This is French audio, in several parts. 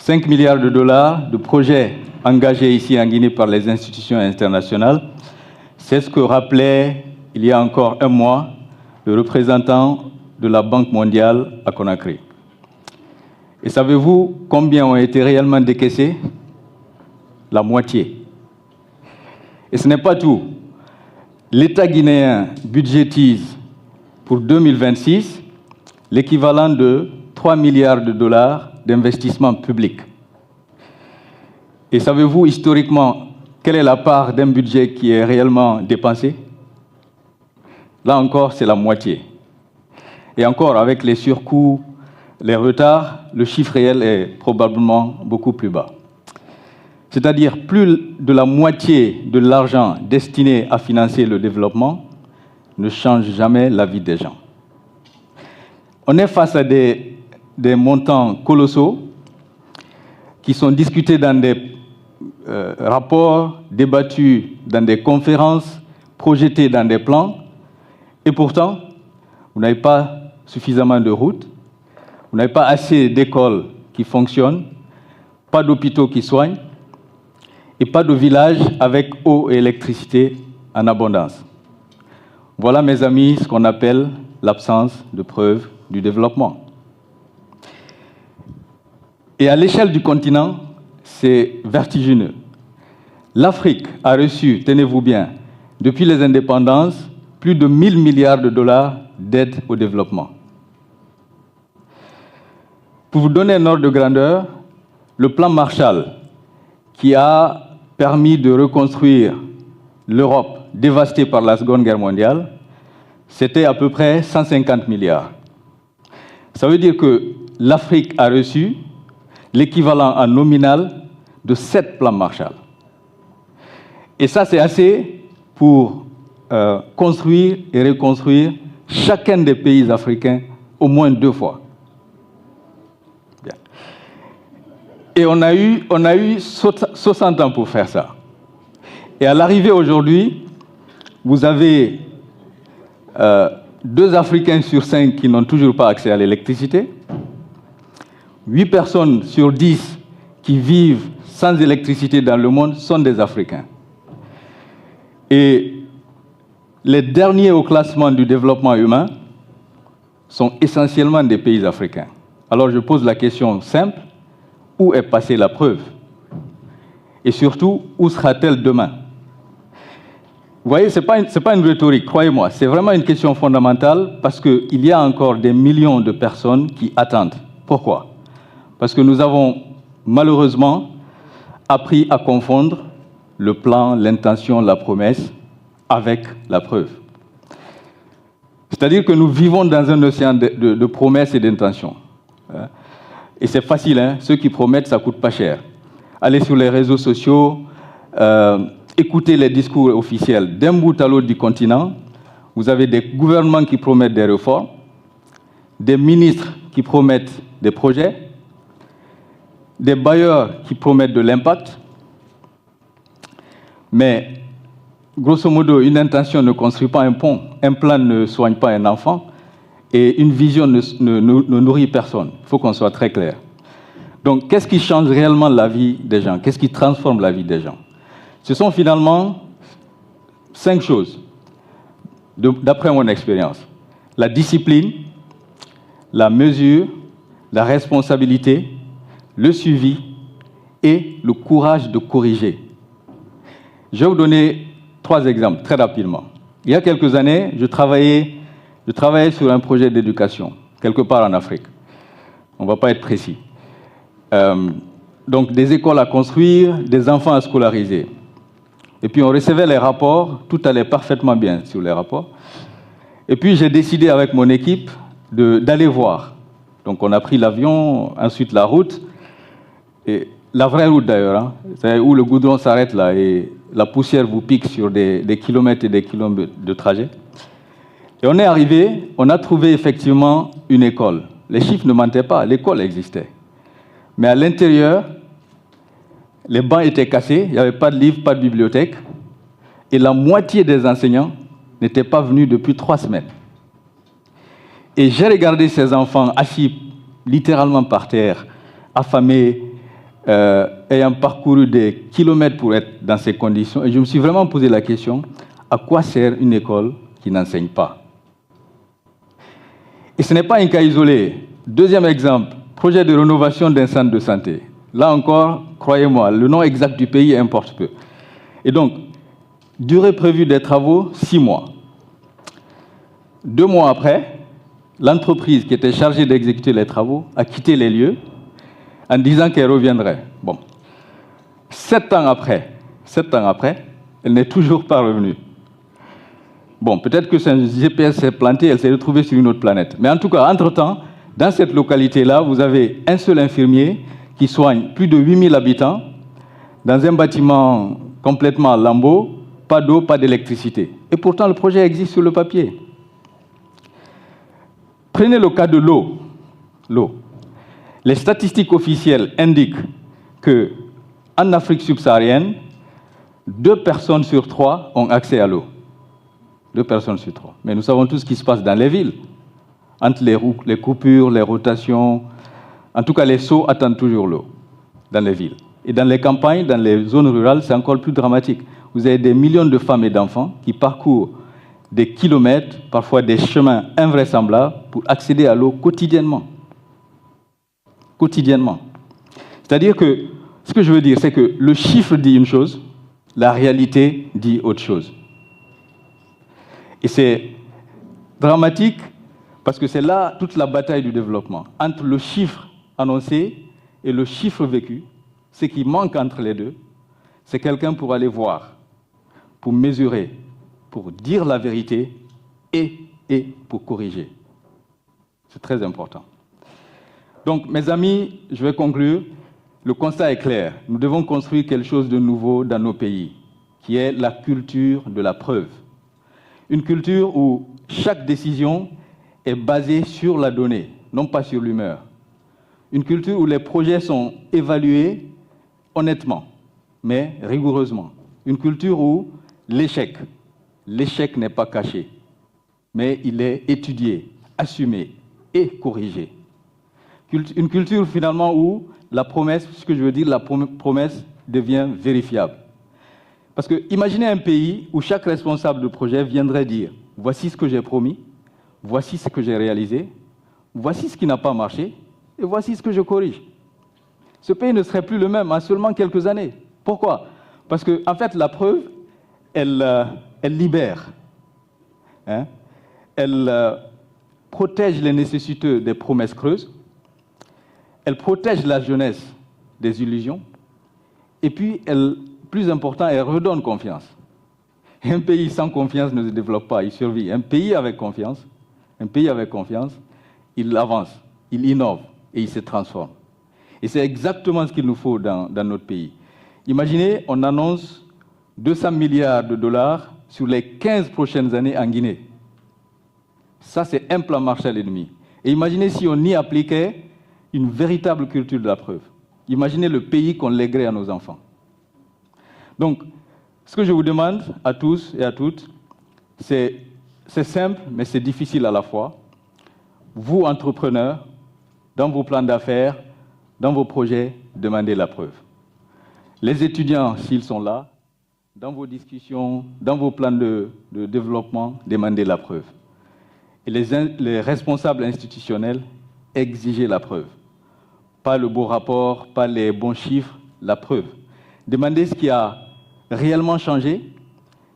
5 milliards de dollars de projets engagés ici en Guinée par les institutions internationales. C'est ce que rappelait il y a encore un mois le représentant de la Banque mondiale à Conakry. Et savez-vous combien ont été réellement décaissés? La moitié. Et ce n'est pas tout. L'État guinéen budgétise pour 2026 l'équivalent de 3 milliards de dollars d'investissement public. Et savez-vous historiquement quelle est la part d'un budget qui est réellement dépensé? Là encore, c'est la moitié. Et encore, avec les surcoûts, les retards, le chiffre réel est probablement beaucoup plus bas. C'est-à-dire plus de la moitié de l'argent destiné à financer le développement ne change jamais la vie des gens. On est face à des montants colossaux qui sont discutés dans des rapports, débattus dans des conférences, projetés dans des plans, et pourtant, vous n'avez pas suffisamment de routes, vous n'avez pas assez d'écoles qui fonctionnent, pas d'hôpitaux qui soignent, et pas de villages avec eau et électricité en abondance. Voilà, mes amis, ce qu'on appelle l'absence de preuves du développement. Et à l'échelle du continent, c'est vertigineux. L'Afrique a reçu, tenez-vous bien, depuis les indépendances, plus de 1 000 milliards de dollars d'aide au développement. Pour vous donner un ordre de grandeur, le plan Marshall, qui a permis de reconstruire l'Europe dévastée par la Seconde Guerre mondiale, c'était à peu près 150 milliards. Ça veut dire que l'Afrique a reçu l'équivalent en nominal de 7 plans Marshall. Et ça, c'est assez pour construire et reconstruire chacun des pays africains au moins 2 fois. Bien. Et on a eu 60 ans pour faire ça. Et à l'arrivée aujourd'hui, vous avez 2 Africains sur 5 qui n'ont toujours pas accès à l'électricité, 8 personnes sur 10 qui vivent sans électricité dans le monde sont des Africains. Et les derniers au classement du développement humain sont essentiellement des pays africains. Alors je pose la question simple, où est passée la preuve? Et surtout, où sera-t-elle demain? Vous voyez, ce n'est pas une rhétorique, croyez-moi, c'est vraiment une question fondamentale parce qu'il y a encore des millions de personnes qui attendent. Pourquoi? Parce que nous avons malheureusement appris à confondre le plan, l'intention, la promesse avec la preuve. C'est-à-dire que nous vivons dans un océan de promesses et d'intentions. Et c'est facile, hein? Ceux qui promettent, ça ne coûte pas cher. Allez sur les réseaux sociaux, écoutez les discours officiels d'un bout à l'autre du continent. Vous avez des gouvernements qui promettent des réformes, des ministres qui promettent des projets, des bailleurs qui promettent de l'impact. Mais, grosso modo, une intention ne construit pas un pont, un plan ne soigne pas un enfant, et une vision ne nourrit personne. Il faut qu'on soit très clair. Donc, qu'est-ce qui change réellement la vie des gens? Qu'est-ce qui transforme la vie des gens? Ce sont finalement 5 choses, d'après mon expérience. La discipline, la mesure, la responsabilité, le suivi et le courage de corriger. Je vais vous donner 3 exemples très rapidement. Il y a quelques années, je travaillais sur un projet d'éducation, quelque part en Afrique. On ne va pas être précis. Donc des écoles à construire, des enfants à scolariser. Et puis on recevait les rapports, tout allait parfaitement bien sur les rapports. Et puis j'ai décidé avec mon équipe d'aller voir. Donc on a pris l'avion, ensuite la route, et la vraie route d'ailleurs, hein, c'est où le goudron s'arrête là et la poussière vous pique sur des kilomètres et des kilomètres de trajet. Et on est arrivé, on a trouvé effectivement une école. Les chiffres ne mentaient pas, l'école existait. Mais à l'intérieur, les bancs étaient cassés, il n'y avait pas de livres, pas de bibliothèque, et la moitié des enseignants n'étaient pas venus depuis 3 semaines. Et j'ai regardé ces enfants assis littéralement par terre, affamés, ayant parcouru des kilomètres pour être dans ces conditions, et je me suis vraiment posé la question, à quoi sert une école qui n'enseigne pas? Et ce n'est pas un cas isolé. Deuxième exemple, projet de rénovation d'un centre de santé. Là encore, croyez-moi, le nom exact du pays importe peu. Et donc, durée prévue des travaux, 6 mois. 2 mois après, l'entreprise qui était chargée d'exécuter les travaux a quitté les lieux en disant qu'elle reviendrait. Bon. 7 ans après, elle n'est toujours pas revenue. Bon, peut-être que son GPS s'est planté, elle s'est retrouvée sur une autre planète. Mais en tout cas, entre-temps, dans cette localité-là, vous avez un seul infirmier qui soigne plus de 8000 habitants dans un bâtiment complètement en lambeaux, pas d'eau, pas d'électricité. Et pourtant, le projet existe sur le papier. Prenez le cas de l'eau. L'eau. Les statistiques officielles indiquent qu'en Afrique subsaharienne, 2 personnes sur 3 ont accès à l'eau. 2 personnes sur 3. Mais nous savons tout ce qui se passe dans les villes. Entre les coupures, les rotations, en tout cas les seaux attendent toujours l'eau dans les villes. Et dans les campagnes, dans les zones rurales, c'est encore plus dramatique. Vous avez des millions de femmes et d'enfants qui parcourent des kilomètres, parfois des chemins invraisemblables, pour accéder à l'eau quotidiennement. Quotidiennement. C'est-à-dire que, ce que je veux dire, c'est que le chiffre dit une chose, la réalité dit autre chose. Et c'est dramatique parce que c'est là toute la bataille du développement. Entre le chiffre annoncé et le chiffre vécu, ce qui manque entre les deux, c'est quelqu'un pour aller voir, pour mesurer, pour dire la vérité et pour corriger. C'est très important. Donc, mes amis, je vais conclure. Le constat est clair. Nous devons construire quelque chose de nouveau dans nos pays, qui est la culture de la preuve. Une culture où chaque décision est basée sur la donnée, non pas sur l'humeur. Une culture où les projets sont évalués honnêtement, mais rigoureusement. Une culture où l'échec n'est pas caché, mais il est étudié, assumé et corrigé. Une culture finalement où la promesse, ce que je veux dire, la promesse devient vérifiable. Parce que imaginez un pays où chaque responsable de projet viendrait dire « Voici ce que j'ai promis, voici ce que j'ai réalisé, voici ce qui n'a pas marché, et voici ce que je corrige. » Ce pays ne serait plus le même en seulement quelques années. Pourquoi? Parce que, en fait, la preuve, elle libère. Hein? Elle protège les nécessiteux des promesses creuses. Elle protège la jeunesse des illusions. Et puis, plus important, elle redonne confiance. Et un pays sans confiance ne se développe pas, il survit. Un pays avec confiance, il avance, il innove et il se transforme. Et c'est exactement ce qu'il nous faut dans notre pays. Imaginez, on annonce 200 milliards de dollars sur les 15 prochaines années en Guinée. Ça, c'est un plan Marshall et demi. Et imaginez si on y appliquait une véritable culture de la preuve. Imaginez le pays qu'on lèguerait à nos enfants. Donc, ce que je vous demande à tous et à toutes, c'est simple, mais c'est difficile à la fois. Vous, entrepreneurs, dans vos plans d'affaires, dans vos projets, demandez la preuve. Les étudiants, s'ils sont là, dans vos discussions, dans vos plans de développement, demandez la preuve. Et les responsables institutionnels, exigez la preuve. Pas le beau rapport, pas les bons chiffres, la preuve. Demandez ce qui a réellement changé,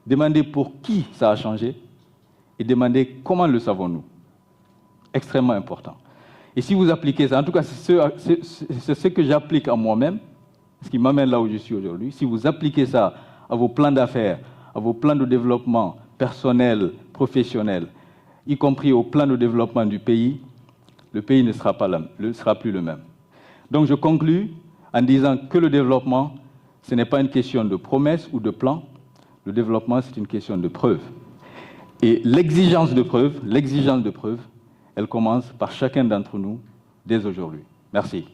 demandez pour qui ça a changé, et demandez comment le savons-nous. Extrêmement important. Et si vous appliquez ça, en tout cas, c'est ce que j'applique à moi-même, ce qui m'amène là où je suis aujourd'hui. Si vous appliquez ça à vos plans d'affaires, à vos plans de développement personnel, professionnel, y compris au plan de développement du pays, le pays ne sera plus le même. Donc je conclus en disant que le développement, ce n'est pas une question de promesse ou de plan. Le développement, c'est une question de preuve. Et l'exigence de preuve, elle commence par chacun d'entre nous dès aujourd'hui. Merci.